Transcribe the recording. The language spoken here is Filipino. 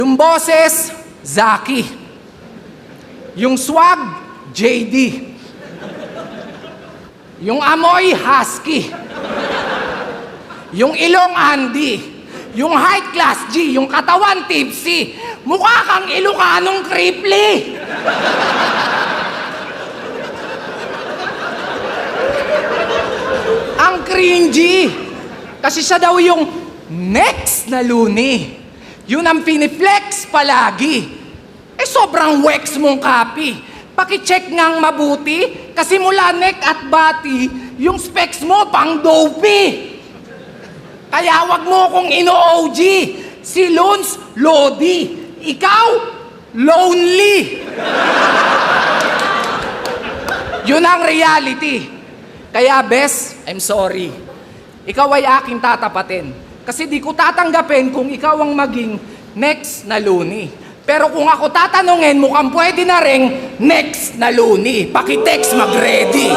Yung boses, Zaki. Yung swag, JD. Yung amoy, Husky. Yung ilong, Andy. Yung height, class G. Yung katawan, tipsy. Mukha kang Ilocanong Cripply. Ang cringy. Kasi siya daw yung next na Looney. Yun ang piniflex palagi. Eh sobrang wex mong copy. Pakicheck ngang mabuti kasi mula neck at body, yung specs mo pang dopey. Kaya wag mo kong ino-OG. Si Lons, Lodi. Ikaw, lonely. Yun ang reality. Kaya bes, I'm sorry. Ikaw ay aking tatapatin. Kasi di ko tatanggapin kung ikaw ang maging next na Looney. Pero kung ako tatanungin, mukhang pwede na ring next na Looney. Pakitext, mag-ready.